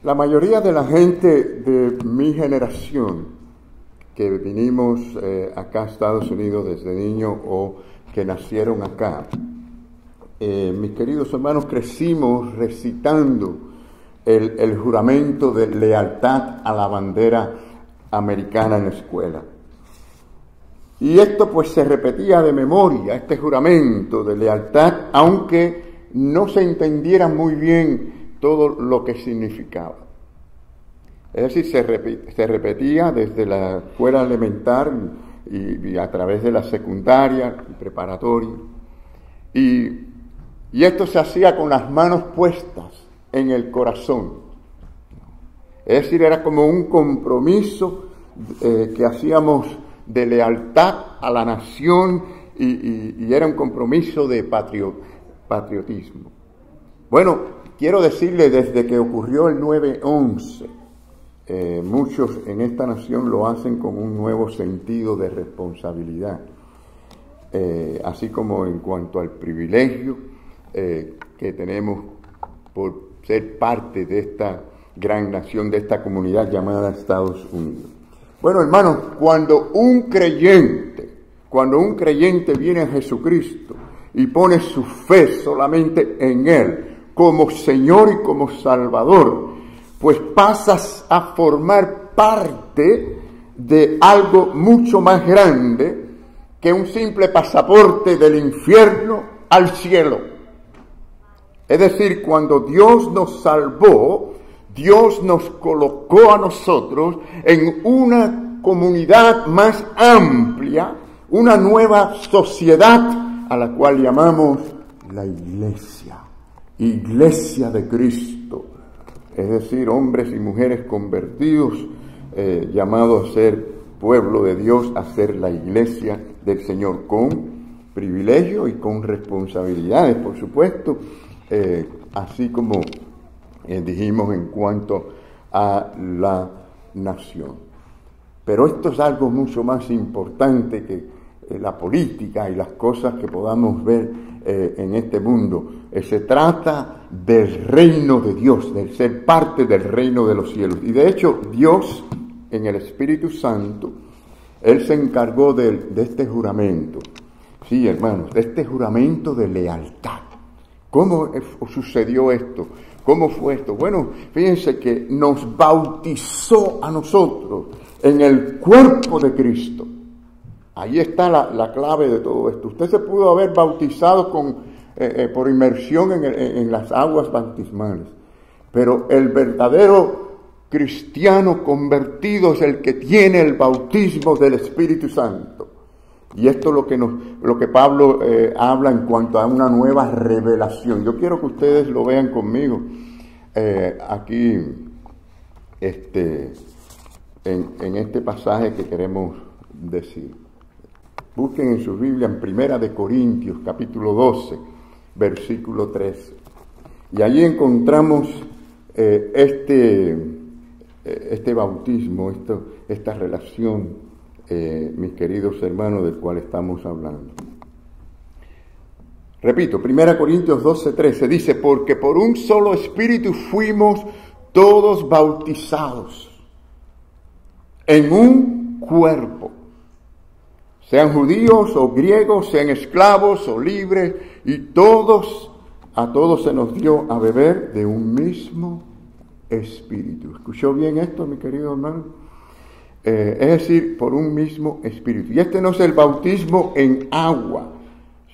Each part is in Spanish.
La mayoría de la gente de mi generación que vinimos acá a Estados Unidos desde niños o que nacieron acá, mis queridos hermanos, crecimos recitando el juramento de lealtad a la bandera americana en la escuela. Y esto pues se repetía de memoria, este juramento de lealtad, aunque no se entendiera muy bien todo lo que significaba. Es decir, se repetía desde la escuela elemental y a través de la secundaria y preparatoria. Y esto se hacía con las manos puestas en el corazón. Es decir, era como un compromiso que hacíamos de lealtad a la nación y era un compromiso de patriotismo. Bueno, quiero decirle, desde que ocurrió el 9/11, muchos en esta nación lo hacen con un nuevo sentido de responsabilidad, así como en cuanto al privilegio que tenemos por ser parte de esta gran nación, de esta comunidad llamada Estados Unidos. Bueno, hermanos, cuando un creyente viene a Jesucristo y pone su fe solamente en Él como Señor y como Salvador, pues pasas a formar parte de algo mucho más grande que un simple pasaporte del infierno al cielo. Es decir, cuando Dios nos salvó, Dios nos colocó a nosotros en una comunidad más amplia, una nueva sociedad a la cual llamamos la Iglesia de Cristo. Es decir, hombres y mujeres convertidos, llamados a ser pueblo de Dios, a ser la Iglesia del Señor, con privilegio y con responsabilidades, por supuesto, así como dijimos en cuanto a la nación. Pero esto es algo mucho más importante que la política y las cosas que podamos ver en este mundo. Se trata del reino de Dios, de ser parte del reino de los cielos. Y de hecho, Dios, en el Espíritu Santo, Él se encargó de este juramento. Sí, hermanos, de este juramento de lealtad. ¿Cómo sucedió esto? ¿Cómo fue esto? Bueno, fíjense que nos bautizó a nosotros en el cuerpo de Cristo. Ahí está la clave de todo esto. Usted se pudo haber bautizado por inmersión en las aguas bautismales, pero el verdadero cristiano convertido es el que tiene el bautismo del Espíritu Santo. Y esto es lo que Pablo habla en cuanto a una nueva revelación. Yo quiero que ustedes lo vean conmigo aquí en este pasaje que queremos decir. Busquen en su Biblia en 1 Corintios, capítulo 12, versículo 13. Y allí encontramos este bautismo, esta relación, mis queridos hermanos, del cual estamos hablando. Repito, 1 Corintios 12, 13 dice: porque por un solo espíritu fuimos todos bautizados en un cuerpo, sean judíos o griegos, sean esclavos o libres, y a todos se nos dio a beber de un mismo espíritu. ¿Escuchó bien esto, mi querido hermano? Es decir, por un mismo espíritu. Y este no es el bautismo en agua,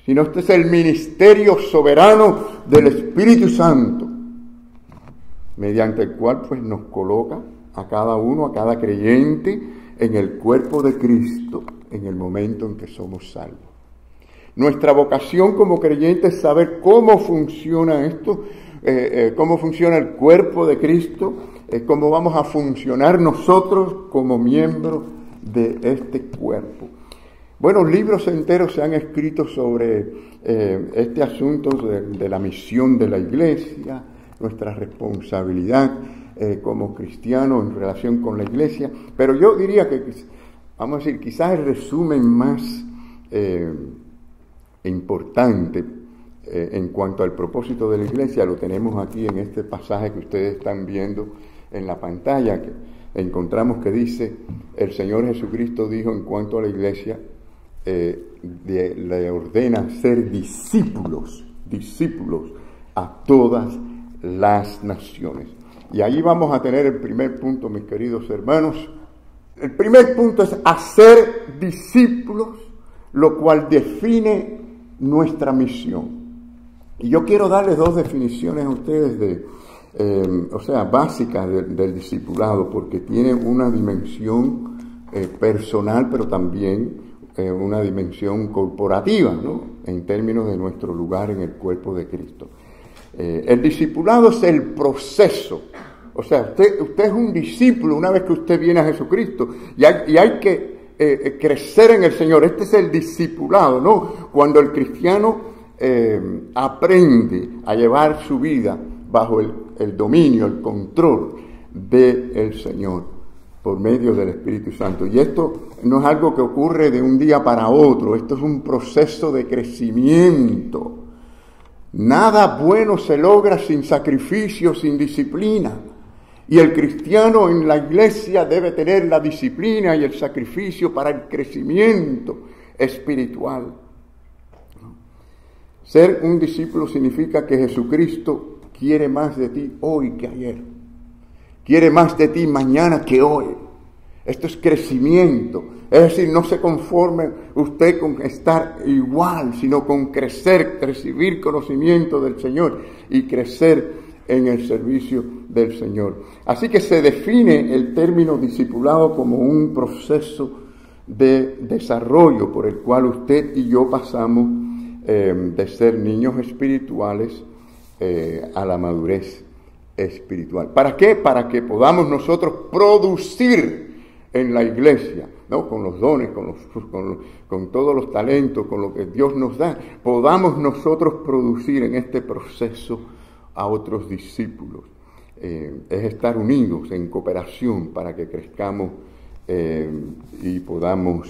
sino este es el ministerio soberano del Espíritu Santo, mediante el cual pues nos coloca a cada uno, a cada creyente, en el cuerpo de Cristo en el momento en que somos salvos. Nuestra vocación como creyentes es saber cómo funciona esto, cómo funciona el cuerpo de Cristo, cómo vamos a funcionar nosotros como miembros de este cuerpo. Bueno, libros enteros se han escrito sobre este asunto de la misión de la Iglesia, nuestra responsabilidad como cristianos en relación con la Iglesia, pero yo diría que, vamos a decir, quizás el resumen más importante en cuanto al propósito de la Iglesia lo tenemos aquí en este pasaje que ustedes están viendo en la pantalla, que encontramos que dice, el Señor Jesucristo dijo en cuanto a la iglesia, le ordena ser discípulos a todas las naciones. Y ahí vamos a tener el primer punto, mis queridos hermanos. El primer punto es hacer discípulos, lo cual define nuestra misión. Y yo quiero darles dos definiciones a ustedes básicas del discipulado, porque tiene una dimensión personal, pero también una dimensión corporativa, ¿no? En términos de nuestro lugar en el cuerpo de Cristo. El discipulado es el proceso. O sea, usted es un discípulo una vez que usted viene a Jesucristo, y hay que crecer en el Señor. Este es el discipulado, ¿no? Cuando el cristiano aprende a llevar su vida bajo el dominio, el control del Señor por medio del Espíritu Santo. Y esto no es algo que ocurre de un día para otro, esto es un proceso de crecimiento. Nada bueno se logra sin sacrificio, sin disciplina. Y el cristiano en la iglesia debe tener la disciplina y el sacrificio para el crecimiento espiritual. Ser un discípulo significa que Jesucristo quiere más de ti hoy que ayer. Quiere más de ti mañana que hoy. Esto es crecimiento. Es decir, no se conforme usted con estar igual, sino con crecer, recibir conocimiento del Señor y crecer en el servicio del Señor. Así que se define el término discipulado como un proceso de desarrollo por el cual usted y yo pasamos de ser niños espirituales a la madurez espiritual. ¿Para qué? Para que podamos nosotros producir en la iglesia, ¿no? Con los dones, con todos los talentos, con lo que Dios nos da, podamos nosotros producir en este proceso a otros discípulos. Es estar unidos en cooperación para que crezcamos y podamos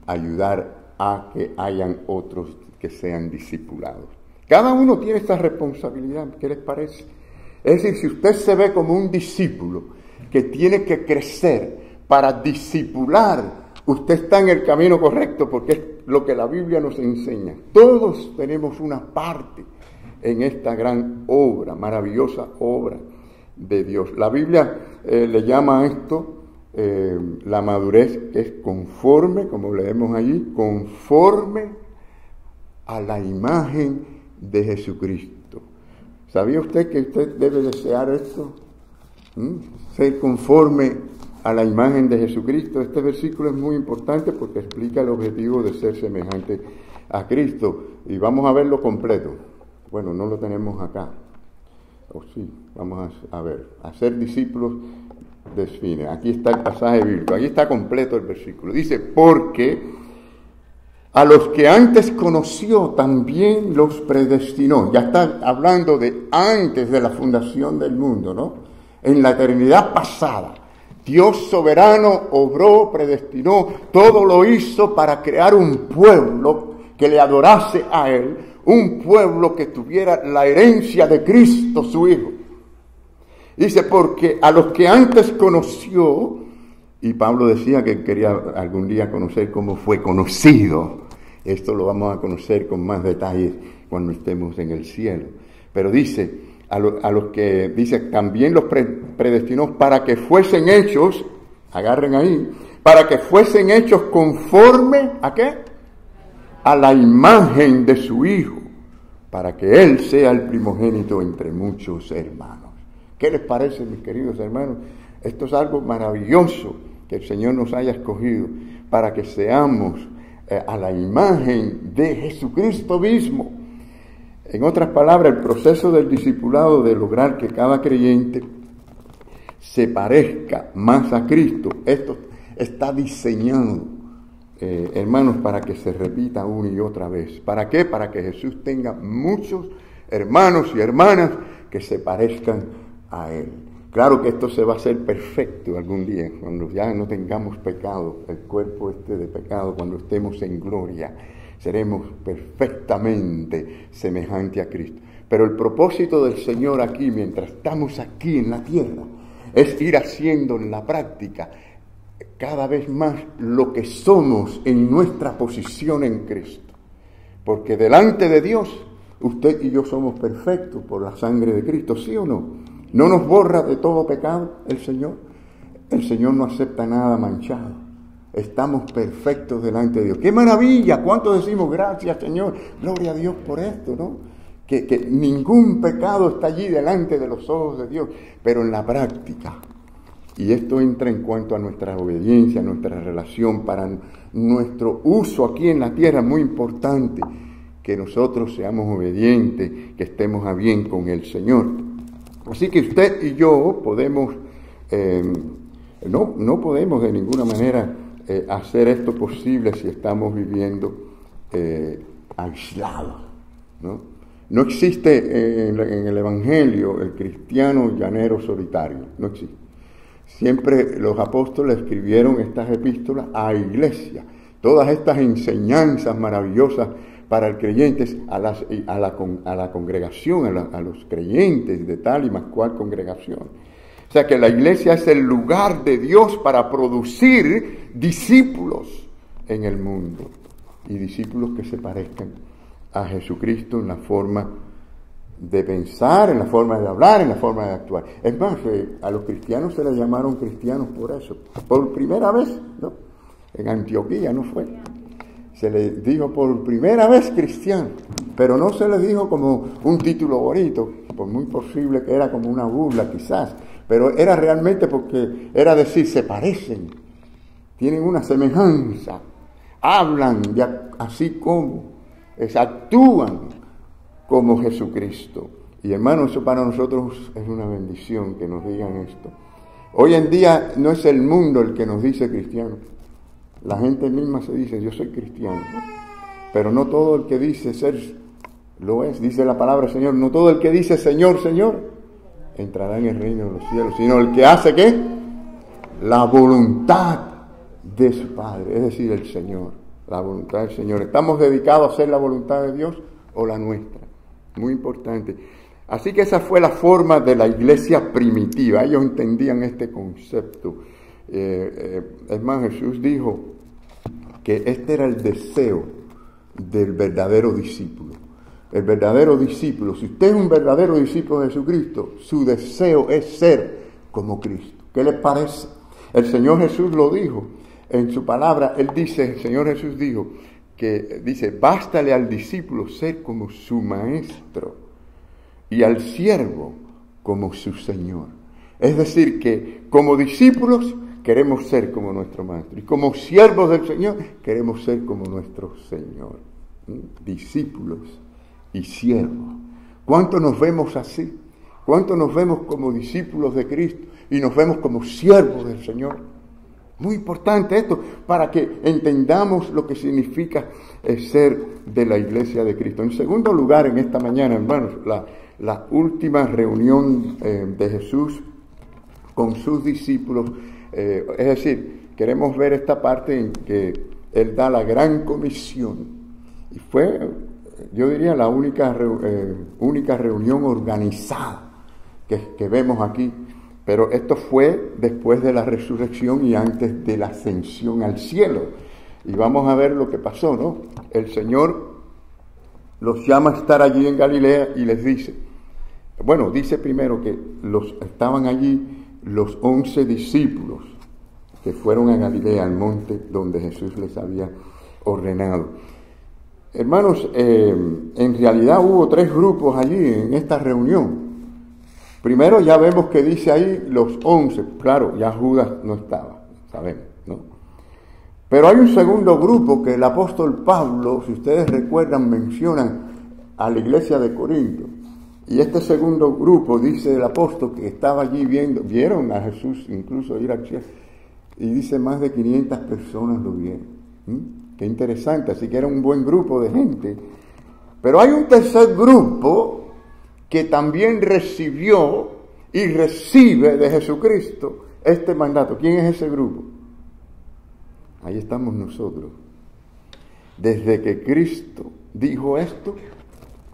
ayudar a que hayan otros que sean discipulados. Cada uno tiene esta responsabilidad. ¿Qué les parece? Es decir, si usted se ve como un discípulo que tiene que crecer para discipular, usted está en el camino correcto, porque es lo que la Biblia nos enseña. Todos tenemos una parte en esta gran obra, maravillosa obra de Dios. La Biblia le llama a esto la madurez, que es conforme, como leemos allí, conforme a la imagen de Jesucristo. ¿Sabía usted que usted debe desear esto? Ser conforme a la imagen de Jesucristo. Este versículo es muy importante porque explica el objetivo de ser semejante a Cristo. Y vamos a verlo completo. Bueno, no lo tenemos acá. Sí, vamos a ver. Hacer discípulos define. Aquí está el pasaje bíblico. Aquí está completo el versículo. Dice, porque a los que antes conoció también los predestinó. Ya está hablando de antes de la fundación del mundo, ¿no? En la eternidad pasada. Dios soberano obró, predestinó, todo lo hizo para crear un pueblo que le adorase a Él, un pueblo que tuviera la herencia de Cristo, su Hijo. Dice, porque a los que antes conoció, y Pablo decía que quería algún día conocer cómo fue conocido. Esto lo vamos a conocer con más detalles cuando estemos en el cielo. Pero dice, a los que, dice, también los predestinó para que fuesen hechos, agarren ahí, para que fuesen hechos conforme, ¿a qué? A la imagen de su Hijo, para que Él sea el primogénito entre muchos hermanos. ¿Qué les parece, mis queridos hermanos? Esto es algo maravilloso, que el Señor nos haya escogido para que seamos a la imagen de Jesucristo mismo. En otras palabras, el proceso del discipulado, de lograr que cada creyente se parezca más a Cristo, esto está diseñado, hermanos, para que se repita una y otra vez. ¿Para qué? Para que Jesús tenga muchos hermanos y hermanas que se parezcan a Él. Claro que esto se va a hacer perfecto algún día, cuando ya no tengamos pecado, el cuerpo de pecado, cuando estemos en gloria, seremos perfectamente semejantes a Cristo. Pero el propósito del Señor aquí, mientras estamos aquí en la tierra, es ir haciendo en la práctica cada vez más lo que somos en nuestra posición en Cristo. Porque delante de Dios, usted y yo somos perfectos por la sangre de Cristo, ¿sí o no? ¿No nos borra de todo pecado el Señor? El Señor no acepta nada manchado. Estamos perfectos delante de Dios. ¡Qué maravilla! ¿Cuánto decimos gracias, Señor? Gloria a Dios por esto, ¿no? Que ningún pecado está allí delante de los ojos de Dios, pero en la práctica. Y esto entra en cuanto a nuestra obediencia, nuestra relación, para nuestro uso aquí en la tierra, muy importante, que nosotros seamos obedientes, que estemos a bien con el Señor. Así que usted y yo podemos, no podemos de ninguna manera hacer esto posible si estamos viviendo aislados, ¿no? No existe en el Evangelio el cristiano llanero solitario, no existe. Siempre los apóstoles escribieron estas epístolas a iglesia, todas estas enseñanzas maravillosas para el creyente, a la congregación, a los creyentes de tal y más cual congregación. O sea que la iglesia es el lugar de Dios para producir discípulos en el mundo, y discípulos que se parezcan a Jesucristo en la forma de pensar, en la forma de hablar, en la forma de actuar. Es más, a los cristianos se les llamaron cristianos por eso. Por primera vez, ¿no? En Antioquía, ¿no fue? Se les dijo por primera vez cristiano, pero no se les dijo como un título bonito, por muy posible que era como una burla quizás, pero era realmente porque era decir, se parecen, tienen una semejanza, hablan así como, actúan como Jesucristo. Y hermanos, eso para nosotros es una bendición que nos digan esto. Hoy en día no es el mundo el que nos dice cristiano. La gente misma se dice, yo soy cristiano. Pero no todo el que dice ser lo es. Dice la palabra Señor, no todo el que dice Señor, Señor, entrará en el reino de los cielos, sino el que hace ¿qué? La voluntad de su Padre, es decir, el Señor. La voluntad del Señor. ¿Estamos dedicados a hacer la voluntad de Dios o la nuestra? Muy importante. Así que esa fue la forma de la iglesia primitiva. Ellos entendían este concepto. Es más, Jesús dijo que este era el deseo del verdadero discípulo. El verdadero discípulo, si usted es un verdadero discípulo de Jesucristo, su deseo es ser como Cristo. ¿Qué les parece? El Señor Jesús lo dijo. En su palabra, Él dice, el Señor Jesús dijo, bástale al discípulo ser como su maestro y al siervo como su Señor. Es decir, que como discípulos queremos ser como nuestro maestro y como siervos del Señor queremos ser como nuestro Señor. Discípulos y siervos. ¿Cuánto nos vemos así? ¿Cuánto nos vemos como discípulos de Cristo y nos vemos como siervos del Señor? Muy importante esto, para que entendamos lo que significa ser de la iglesia de Cristo. En segundo lugar, en esta mañana, hermanos, la última reunión de Jesús con sus discípulos, es decir, queremos ver esta parte en que Él da la gran comisión. Y fue, yo diría, la única reunión organizada que vemos aquí. Pero esto fue después de la resurrección y antes de la ascensión al cielo. Y vamos a ver lo que pasó, ¿no? El Señor los llama a estar allí en Galilea y les dice, bueno, dice primero que estaban allí los 11 discípulos que fueron a Galilea, al monte donde Jesús les había ordenado. Hermanos, en realidad hubo 3 grupos allí en esta reunión. Primero ya vemos que dice ahí los 11, claro, ya Judas no estaba, sabemos, ¿no? Pero hay un segundo grupo que el apóstol Pablo, si ustedes recuerdan, mencionan a la iglesia de Corinto. Y este segundo grupo, dice el apóstol, que estaba allí vieron a Jesús incluso ir al cielo, y dice más de 500 personas lo vieron. Qué interesante, así que era un buen grupo de gente. Pero hay un tercer grupo que también recibió y recibe de Jesucristo este mandato. ¿Quién es ese grupo? Ahí estamos nosotros. Desde que Cristo dijo esto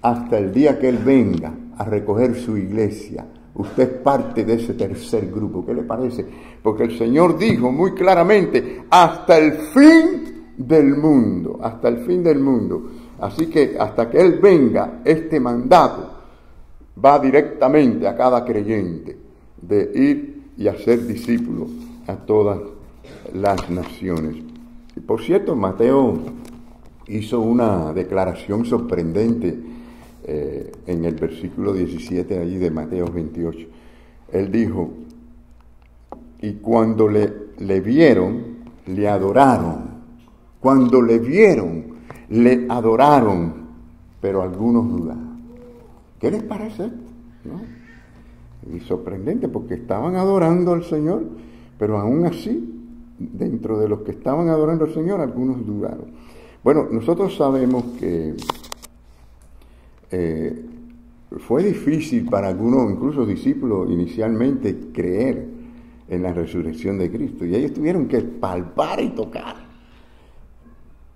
hasta el día que Él venga a recoger su iglesia usted es parte de ese tercer grupo. ¿Qué le parece? Porque el Señor dijo muy claramente, hasta el fin del mundo, hasta el fin del mundo. Así que hasta que Él venga, este mandato va directamente a cada creyente de ir y hacer discípulos a todas las naciones. Y por cierto, Mateo hizo una declaración sorprendente en el versículo 17 allí de Mateo 28. Él dijo, y cuando le vieron, le adoraron. Cuando le vieron, le adoraron, pero algunos dudaron. ¿Qué les parece? ¿No? Y sorprendente, porque estaban adorando al Señor, pero aún así, dentro de los que estaban adorando al Señor, algunos dudaron. Bueno, nosotros sabemos que fue difícil para algunos, incluso discípulos, inicialmente creer en la resurrección de Cristo. Y ellos tuvieron que palpar y tocar.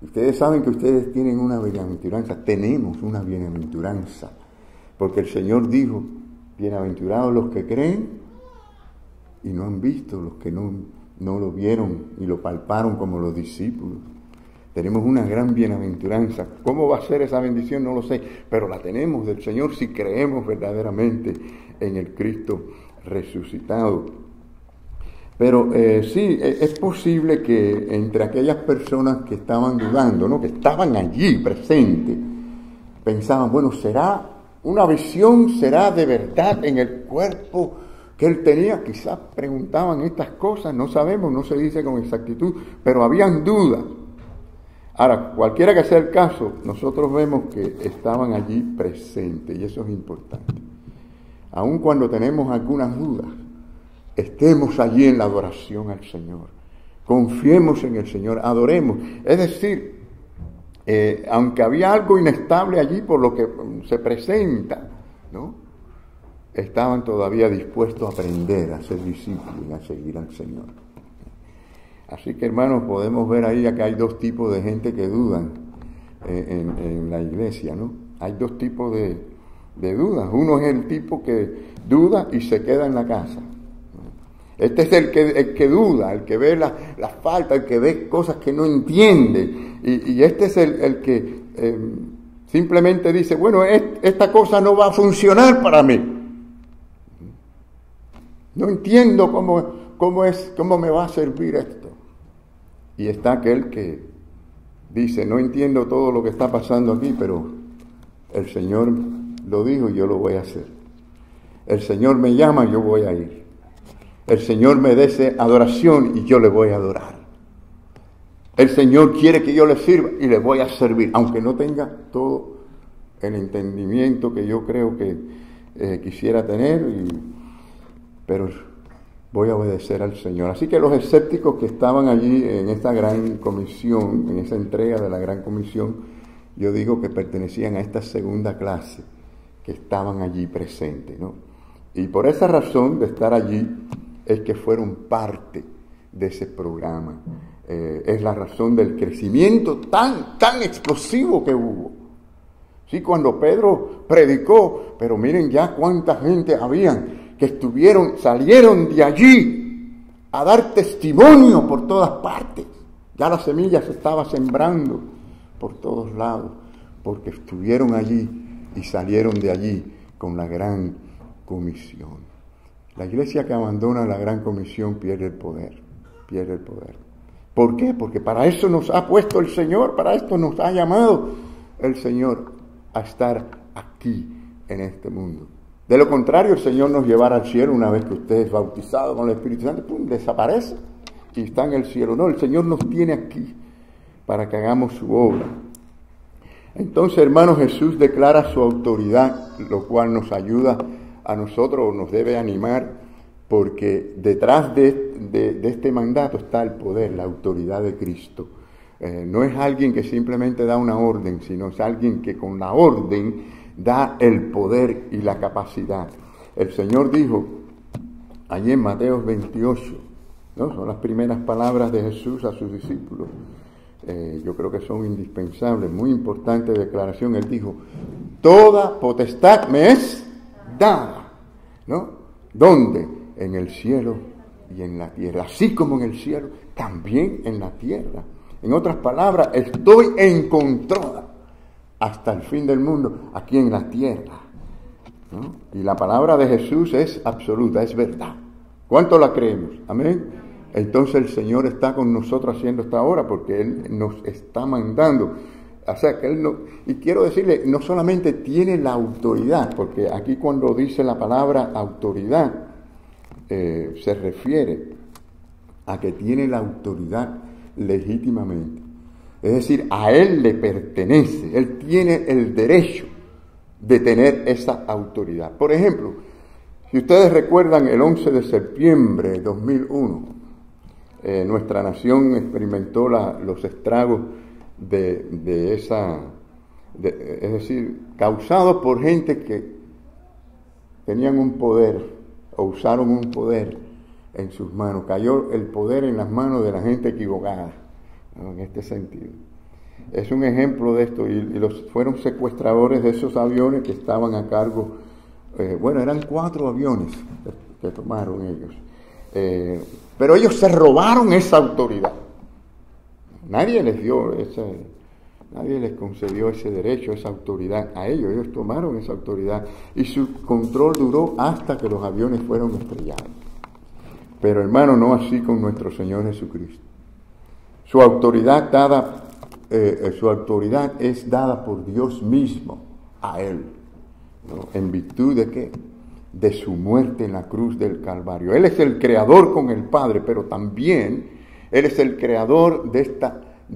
Ustedes saben que ustedes tienen una bienaventuranza, tenemos una bienaventuranza, porque el Señor dijo, bienaventurados los que creen y no han visto, los que no lo vieron y lo palparon como los discípulos. Tenemos una gran bienaventuranza. ¿Cómo va a ser esa bendición? No lo sé, pero la tenemos del Señor si creemos verdaderamente en el Cristo resucitado. Pero sí, es posible que entre aquellas personas que estaban dudando, ¿no?, que estaban allí presentes, pensaban, bueno, ¿será una visión? ¿Será de verdad en el cuerpo que él tenía? Quizás preguntaban estas cosas, no sabemos, no se dice con exactitud, pero habían dudas. Ahora, cualquiera que sea el caso, nosotros vemos que estaban allí presentes, y eso es importante. Aun cuando tenemos algunas dudas, estemos allí en la adoración al Señor. Confiemos en el Señor, adoremos. Es decir, aunque había algo inestable allí por lo que se presenta, ¿no?, estaban todavía dispuestos a aprender, a ser discípulos y a seguir al Señor. Así que, hermanos, podemos ver ahí que hay dos tipos de gente que dudan en la iglesia, ¿no? Hay dos tipos de dudas. Uno es el tipo que duda y se queda en la casa. Este es el que duda, el que ve la falta, el que ve cosas que no entiende. Y este es el que simplemente dice, bueno, esta cosa no va a funcionar para mí. No entiendo cómo me va a servir esto. Y está aquel que dice, no entiendo todo lo que está pasando aquí, pero el Señor lo dijo y yo lo voy a hacer. El Señor me llama, yo voy a ir. El Señor me dé adoración y yo le voy a adorar. El Señor quiere que yo le sirva y le voy a servir, aunque no tenga todo el entendimiento que yo creo que quisiera tener, pero voy a obedecer al Señor. Así que los escépticos que estaban allí en esta gran comisión, en esa entrega de la gran comisión, yo digo que pertenecían a esta segunda clase, que estaban allí presentes, ¿no? Y por esa razón de estar allí es que fueron parte de ese programa. Es la razón del crecimiento tan explosivo que hubo. Sí, cuando Pedro predicó, pero miren ya cuánta gente habían que salieron de allí a dar testimonio por todas partes. Ya la semilla se estaba sembrando por todos lados, porque estuvieron allí y salieron de allí con la gran comisión. La iglesia que abandona la gran comisión pierde el poder. ¿Por qué? Porque para eso nos ha puesto el Señor, para esto nos ha llamado el Señor a estar aquí en este mundo. De lo contrario, el Señor nos llevará al cielo una vez que usted es bautizado con el Espíritu Santo, ¡pum!, desaparece y está en el cielo. No, el Señor nos tiene aquí para que hagamos su obra. Entonces, hermanos, Jesús declara su autoridad, lo cual nos ayuda a nosotros, nos debe animar, porque detrás de este mandato está el poder, la autoridad de Cristo. No es alguien que simplemente da una orden, sino es alguien que con la orden da el poder y la capacidad. El Señor dijo allí en Mateo 28, ¿no?, son las primeras palabras de Jesús a sus discípulos. Yo creo que son indispensables, muy importante declaración. Él dijo, toda potestad me es dada, ¿no? ¿Dónde? En el cielo y en la tierra. Así como en el cielo, también en la tierra. En otras palabras, estoy en control hasta el fin del mundo, aquí en la tierra, ¿no? Y la palabra de Jesús es absoluta, es verdad. ¿Cuánto la creemos? Amén. Entonces el Señor está con nosotros haciendo esta obra porque Él nos está mandando. O sea, que Él no... Y quiero decirle, no solamente tiene la autoridad, porque aquí cuando dice la palabra autoridad, se refiere a que tiene la autoridad legítimamente. Es decir, a Él le pertenece, Él tiene el derecho de tener esa autoridad. Por ejemplo, si ustedes recuerdan el 11 de septiembre de 2001, nuestra nación experimentó los estragos de esa, es decir, causados por gente que tenían un poder o usaron un poder en sus manos. Cayó el poder en las manos de la gente equivocada, ¿no? En este sentido. Es un ejemplo de esto, y fueron secuestradores de esos aviones que estaban a cargo, eran 4 aviones que tomaron ellos. Pero ellos se robaron esa autoridad. Nadie les concedió ese derecho, esa autoridad a ellos. Ellos tomaron esa autoridad y su control duró hasta que los aviones fueron estrellados. Pero hermano, no así con nuestro Señor Jesucristo. Su autoridad es dada por Dios mismo a Él, ¿no? ¿En virtud de qué? De su muerte en la cruz del Calvario. Él es el creador con el Padre, pero también Él es el creador de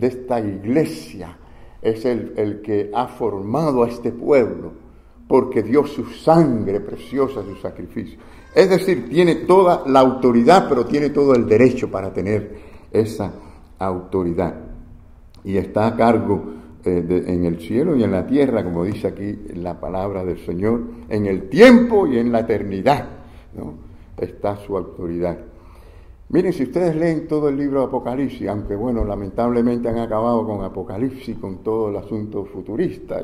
esta iglesia. Es el que ha formado a este pueblo, porque dio su sangre preciosa, su sacrificio. Es decir, tiene toda la autoridad, pero tiene todo el derecho para tener esa autoridad. Y está a cargo en el cielo y en la tierra, como dice aquí la palabra del Señor, en el tiempo y en la eternidad, ¿no? Está su autoridad. Miren, si ustedes leen todo el libro de Apocalipsis, aunque lamentablemente han acabado con Apocalipsis, con todo el asunto futurista,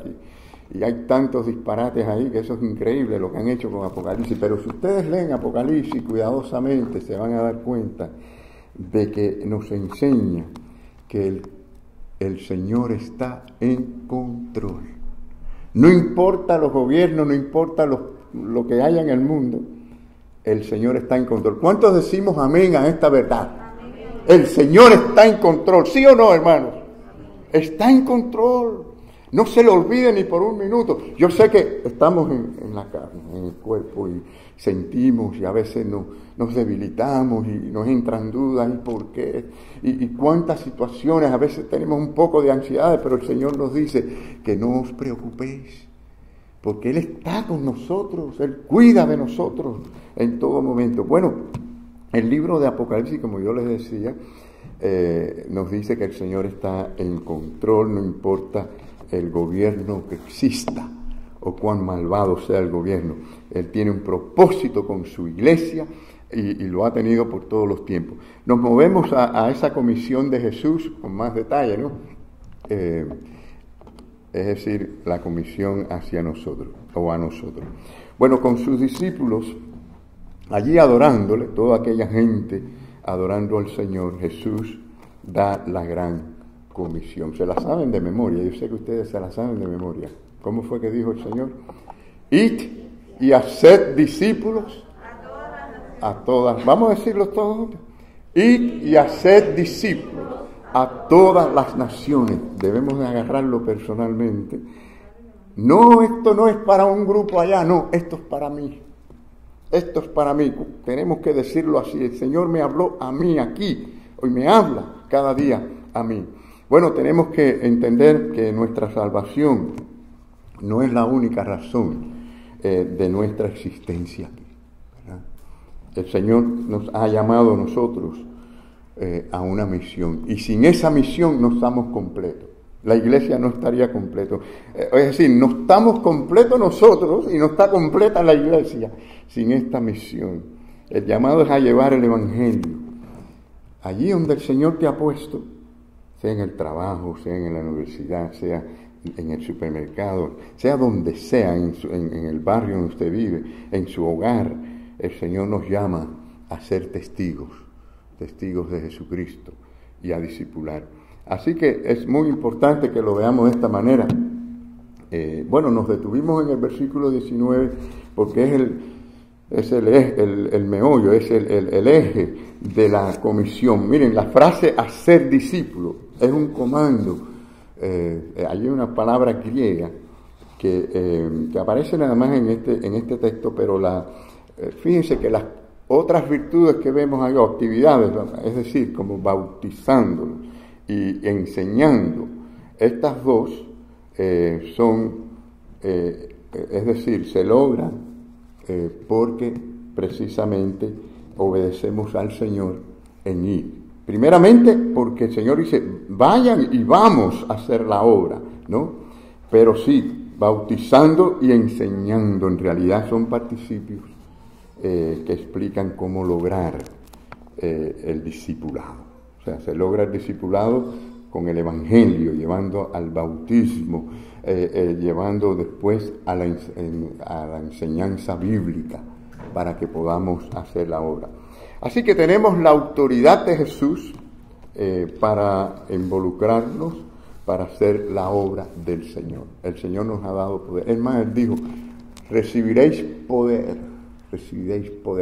y hay tantos disparates ahí que eso es increíble lo que han hecho con Apocalipsis, pero si ustedes leen Apocalipsis cuidadosamente se van a dar cuenta de que nos enseña que el Señor está en control. No importa los gobiernos, no importa lo que haya en el mundo, el Señor está en control. ¿Cuántos decimos amén a esta verdad? Amén. El Señor está en control, ¿sí o no, hermanos? Está en control. No se lo olvide ni por un minuto. Yo sé que estamos en la carne, en el cuerpo, y sentimos, y a veces nos debilitamos, y nos entran dudas, ¿y por qué? Y cuántas situaciones, a veces tenemos un poco de ansiedad, pero el Señor nos dice que no os preocupéis, porque Él está con nosotros, Él cuida de nosotros en todo momento. Bueno, el libro de Apocalipsis, como yo les decía, nos dice que el Señor está en control, no importa el gobierno que exista o cuán malvado sea el gobierno. Él tiene un propósito con su iglesia y lo ha tenido por todos los tiempos. Nos movemos a esa comisión de Jesús con más detalle, ¿no? Es decir, la comisión hacia nosotros, o a nosotros. Bueno, con sus discípulos, allí adorándole, toda aquella gente adorando al Señor, Jesús da la gran comisión. Se la saben de memoria, yo sé que ustedes se la saben de memoria. ¿Cómo fue que dijo el Señor? Id y haced discípulos a todas. Vamos a decirlo todos. Id y haced discípulos a todas las naciones. Debemos de agarrarlo personalmente. No, esto no es para un grupo allá, no, esto es para mí. Esto es para mí. Tenemos que decirlo así. El Señor me habló a mí aquí, hoy me habla cada día a mí. Bueno, tenemos que entender que nuestra salvación no es la única razón de nuestra existencia aquí, ¿verdad? El Señor nos ha llamado a nosotros a una misión, y sin esa misión no estamos completos. La iglesia no estaría completa. Es decir, no estamos completos nosotros y no está completa la iglesia sin esta misión. El llamado es a llevar el evangelio allí donde el Señor te ha puesto, sea en el trabajo, sea en la universidad, sea en el supermercado, sea donde sea, en el barrio donde usted vive, en su hogar, el Señor nos llama a ser testigos de Jesucristo y a discipular. Así que es muy importante que lo veamos de esta manera. Nos detuvimos en el versículo 19 porque es el meollo, es el eje de la comisión. Miren, la frase hacer discípulo es un comando. Hay una palabra griega que aparece nada más en este texto, pero fíjense que las otras virtudes que vemos ahí, o actividades, es decir, como bautizándolos y enseñando, estas dos es decir, se logran porque precisamente obedecemos al Señor en ir. Primeramente porque el Señor dice, vayan y vamos a hacer la obra, ¿no? Pero sí, bautizando y enseñando, en realidad son participios que explican cómo lograr el discipulado. O sea, se logra el discipulado con el Evangelio, llevando al bautismo, llevando después a la enseñanza bíblica para que podamos hacer la obra. Así que tenemos la autoridad de Jesús para involucrarnos, para hacer la obra del Señor. El Señor nos ha dado poder. Es más, Él dijo, recibiréis poder.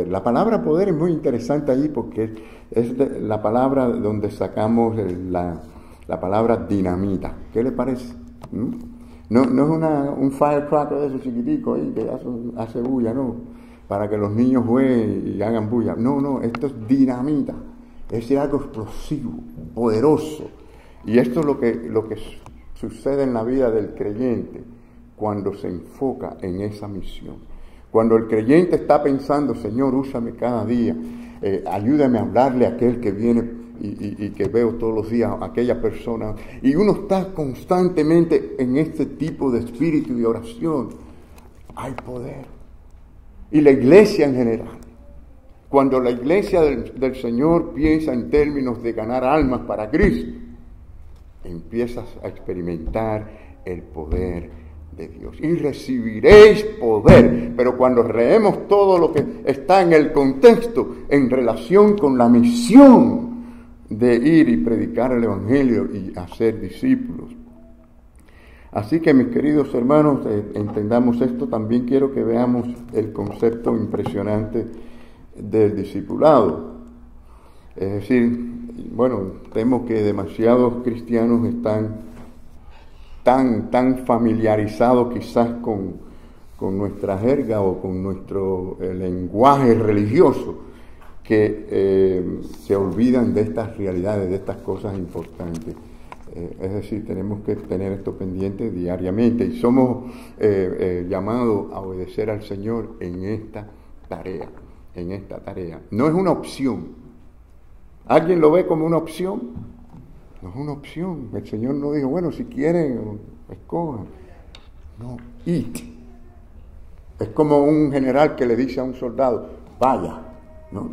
La palabra poder es muy interesante allí porque es la palabra donde sacamos la palabra dinamita. ¿Qué le parece? No es un firecracker de esos chiquiticos ahí que hace bulla, no, para que los niños jueguen y hagan bulla. No, esto es dinamita, es algo explosivo, poderoso. Y esto es lo que sucede en la vida del creyente cuando se enfoca en esa misión. Cuando el creyente está pensando, Señor, úsame cada día, ayúdame a hablarle a aquel que viene y que veo todos los días, a aquella persona. Y uno está constantemente en este tipo de espíritu y oración. Hay poder. Y la iglesia en general. Cuando la iglesia del Señor piensa en términos de ganar almas para Cristo, empiezas a experimentar el poder de Dios. Y recibiréis poder. Pero cuando leemos todo lo que está en el contexto, en relación con la misión de ir y predicar el Evangelio y hacer discípulos. Así que, mis queridos hermanos, entendamos esto. También quiero que veamos el concepto impresionante del discipulado. Es decir, temo que demasiados cristianos están tan familiarizados quizás con nuestra jerga o con nuestro lenguaje religioso que se olvidan de estas realidades, de estas cosas importantes. Es decir, tenemos que tener esto pendiente diariamente y somos llamados a obedecer al Señor en esta tarea. No es una opción. ¿Alguien lo ve como una opción? No es una opción. El Señor no dijo, si quieren, escojan. No, id. Es como un general que le dice a un soldado, vaya. No,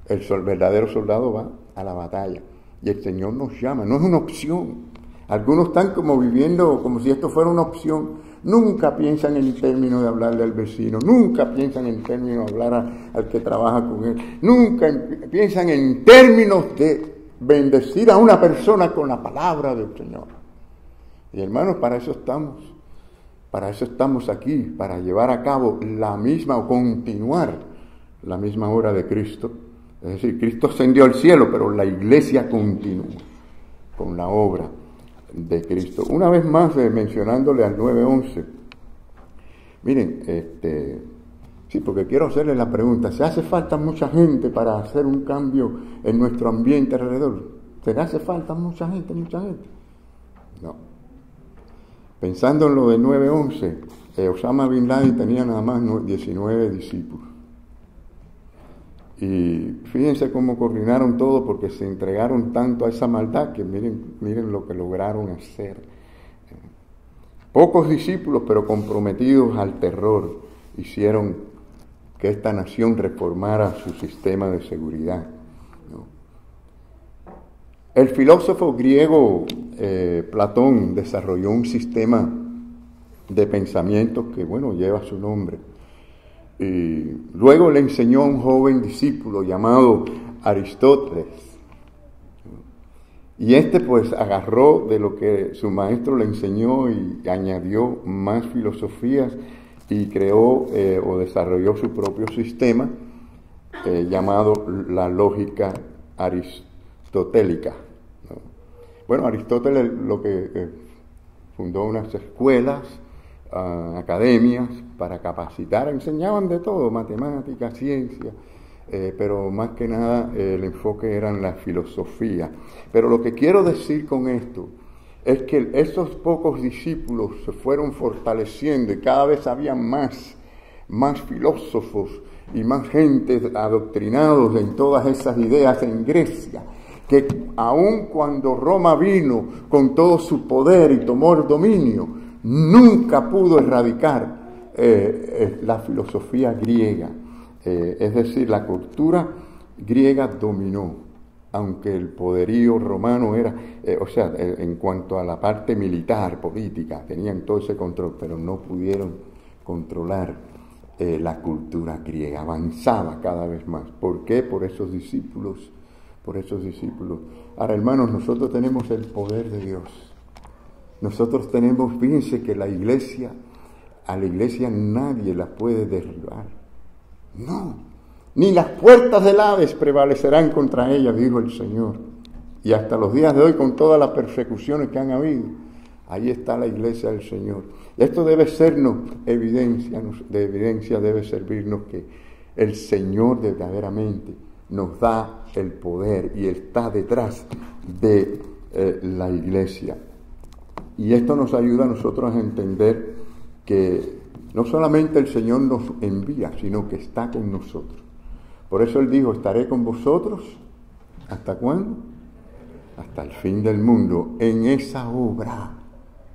el verdadero soldado va a la batalla. Y el Señor nos llama, no es una opción. Algunos están como viviendo como si esto fuera una opción. Nunca piensan en términos de hablarle al vecino, nunca piensan en términos de hablar al que trabaja con él, nunca piensan en términos de bendecir a una persona con la palabra del Señor. Y hermanos, para eso estamos aquí, para llevar a cabo o continuar la misma obra de Cristo. Es decir, Cristo ascendió al cielo, pero la iglesia continúa con la obra de Cristo. Una vez más, mencionándole al 9:11, miren, sí, porque quiero hacerle la pregunta, ¿se hace falta mucha gente para hacer un cambio en nuestro ambiente alrededor? ¿Se hace falta mucha gente? No. Pensando en lo de 9:11, Osama Bin Laden tenía nada más 19 discípulos. Y fíjense cómo coordinaron todo porque se entregaron tanto a esa maldad que miren lo que lograron hacer. Pocos discípulos, pero comprometidos al terror, hicieron que esta nación reformara su sistema de seguridad, ¿no? El filósofo griego Platón desarrolló un sistema de pensamientos que, lleva su nombre. Y luego le enseñó a un joven discípulo llamado Aristóteles. Y pues agarró de lo que su maestro le enseñó y añadió más filosofías y creó o desarrolló su propio sistema llamado la lógica aristotélica, ¿no? Bueno, Aristóteles lo que fundó unas escuelas, academias para capacitar, enseñaban de todo, matemáticas, ciencia, pero más que nada el enfoque era en la filosofía. Pero lo que quiero decir con esto es que esos pocos discípulos se fueron fortaleciendo y cada vez había más filósofos y más gente adoctrinados en todas esas ideas en Grecia, que aun cuando Roma vino con todo su poder y tomó el dominio, nunca pudo erradicar la filosofía griega. Es decir, la cultura griega dominó, aunque el poderío romano era, en cuanto a la parte militar, política, tenían todo ese control, pero no pudieron controlar la cultura griega. Avanzaba cada vez más. ¿Por qué? Por esos discípulos. Ahora, hermanos, nosotros tenemos el poder de Dios. Nosotros tenemos, fíjense que a la iglesia nadie la puede derribar. No, ni las puertas del Hades prevalecerán contra ella, dijo el Señor. Y hasta los días de hoy, con todas las persecuciones que han habido, ahí está la iglesia del Señor. Y esto debe sernos evidencia, debe servirnos que el Señor verdaderamente nos da el poder y está detrás de la iglesia. Y esto nos ayuda a nosotros a entender que no solamente el Señor nos envía, sino que está con nosotros. Por eso Él dijo, estaré con vosotros, ¿hasta cuándo? Hasta el fin del mundo. En esa obra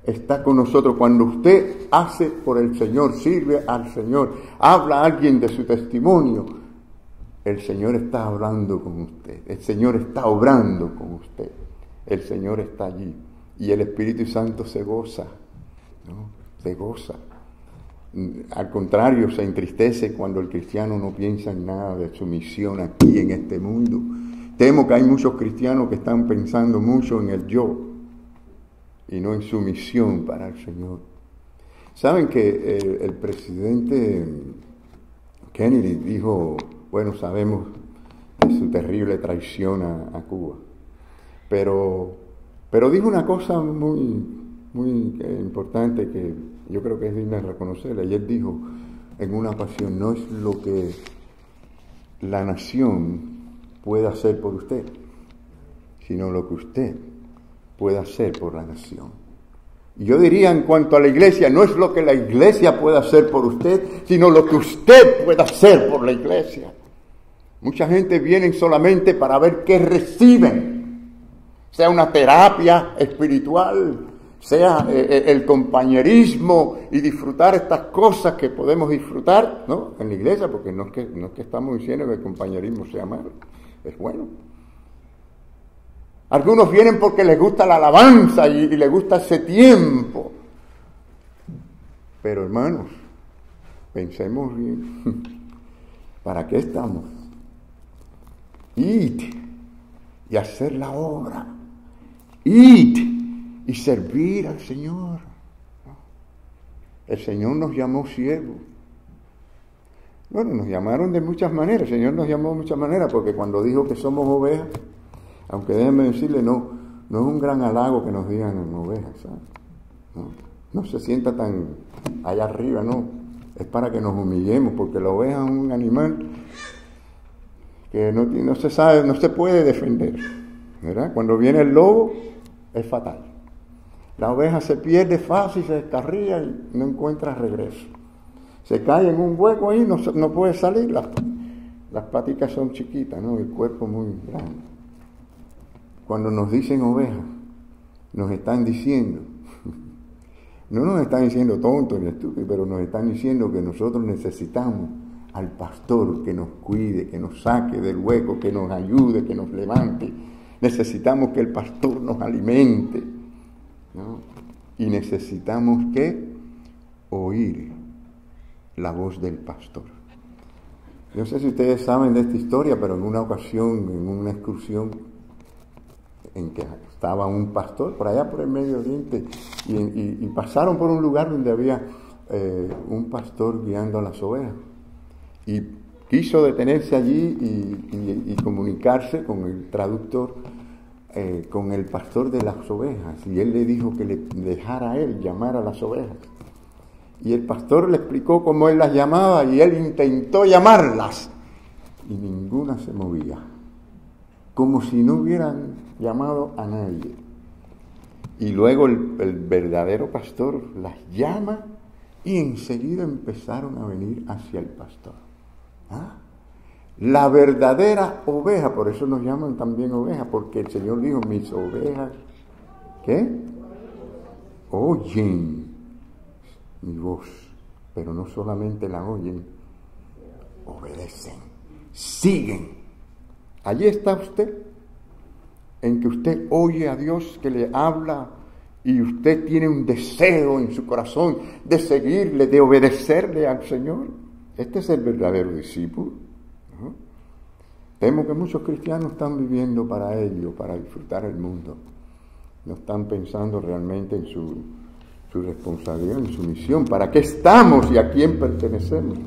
está con nosotros. Cuando usted hace por el Señor, sirve al Señor, habla a alguien de su testimonio, el Señor está hablando con usted. El Señor está obrando con usted. El Señor está allí. Y el Espíritu Santo se goza, ¿no? Se goza. Al contrario, se entristece cuando el cristiano no piensa en nada de su misión aquí en este mundo. Temo que hay muchos cristianos que están pensando mucho en el yo y no en su misión para el Señor. Saben que el presidente Kennedy dijo, bueno, sabemos de su terrible traición a Cuba, pero dijo una cosa muy importante que yo creo que es digna de reconocerla. Y él dijo en una ocasión, no es lo que la nación puede hacer por usted, sino lo que usted puede hacer por la nación. Y yo diría en cuanto a la iglesia, no es lo que la iglesia puede hacer por usted, sino lo que usted puede hacer por la iglesia. Mucha gente viene solamente para ver qué reciben, sea una terapia espiritual, sea el compañerismo y disfrutar estas cosas que podemos disfrutar, ¿no?, en la iglesia, porque no es que estamos diciendo que el compañerismo sea malo, es bueno. Algunos vienen porque les gusta la alabanza y les gusta ese tiempo. Pero hermanos, pensemos bien, ¿para qué estamos? Id y hacer la obra. Id y servir al Señor. El Señor nos llamó siervos. Bueno, nos llamaron de muchas maneras. El Señor nos llamó de muchas maneras, porque cuando dijo que somos ovejas, aunque déjenme decirle, no es un gran halago que nos digan ovejas, ¿sabes? No se sienta tan allá arriba, no. Es para que nos humillemos, porque la oveja es un animal que no se sabe, no se puede defender, ¿verdad? Cuando viene el lobo, es fatal. La oveja se pierde fácil, se descarría y no encuentra regreso. Se cae en un hueco ahí, no puede salir. Las paticas son chiquitas, ¿no? El cuerpo muy grande. Cuando nos dicen oveja, nos están diciendo, no nos están diciendo tontos ni estúpidos, pero nos están diciendo que nosotros necesitamos al pastor que nos cuide, que nos saque del hueco, que nos ayude, que nos levante. Necesitamos que el pastor nos alimente, ¿no? Y necesitamos que oír la voz del pastor. No sé si ustedes saben de esta historia, pero en una ocasión, en una excursión en que estaba un pastor por allá por el Medio Oriente y pasaron por un lugar donde había un pastor guiando a las ovejas y quiso detenerse allí y comunicarse con el traductor, con el pastor de las ovejas, y él le dijo que le dejara a él llamar a las ovejas. Y el pastor le explicó cómo él las llamaba y él intentó llamarlas y ninguna se movía, como si no hubieran llamado a nadie. Y luego el verdadero pastor las llama y enseguida empezaron a venir hacia el pastor. ¿Ah? La verdadera oveja, por eso nos llaman también ovejas, porque el Señor dijo, mis ovejas, ¿qué? Oyen mi voz, pero no solamente la oyen, obedecen, siguen. Allí está usted, en que usted oye a Dios que le habla y usted tiene un deseo en su corazón de seguirle, de obedecerle al Señor. Este es el verdadero discípulo, ¿no? Temo que muchos cristianos están viviendo para ello, para disfrutar el mundo. No están pensando realmente en su responsabilidad, en su misión, para qué estamos y a quién pertenecemos.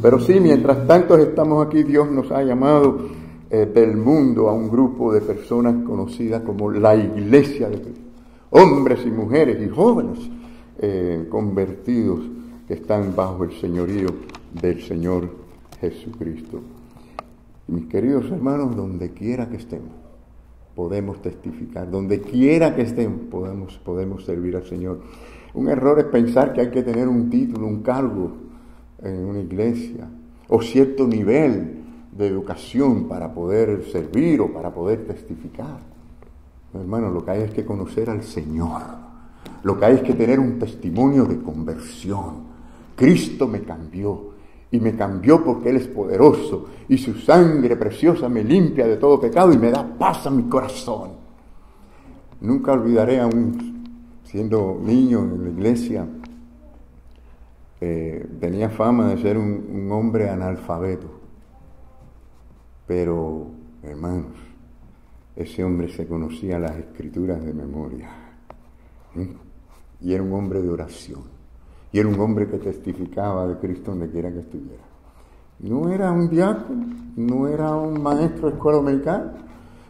Pero sí, mientras tanto estamos aquí, Dios nos ha llamado del mundo a un grupo de personas conocidas como la Iglesia de Cristo. Hombres y mujeres y jóvenes convertidos que están bajo el señorío del Señor Jesucristo. Mis queridos hermanos, donde quiera que estemos, podemos testificar. Donde quiera que estemos, podemos servir al Señor. Un error es pensar que hay que tener un título, un cargo en una iglesia, o cierto nivel de educación para poder servir o para poder testificar. Hermano, lo que hay es que conocer al Señor. Lo que hay es que tener un testimonio de conversión. Cristo me cambió, y me cambió porque Él es poderoso, y su sangre preciosa me limpia de todo pecado y me da paz a mi corazón. Nunca olvidaré, aún siendo niño en la iglesia, tenía fama de ser un hombre analfabeto. Pero, hermanos, ese hombre se conocía las Escrituras de memoria. Y era un hombre de oración. Y era un hombre que testificaba de Cristo donde quiera que estuviera. No era un diácono, no era un maestro de escuela dominical,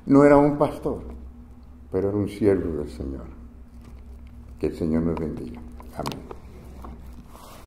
no era un pastor, pero era un siervo del Señor. Que el Señor nos bendiga. Amén.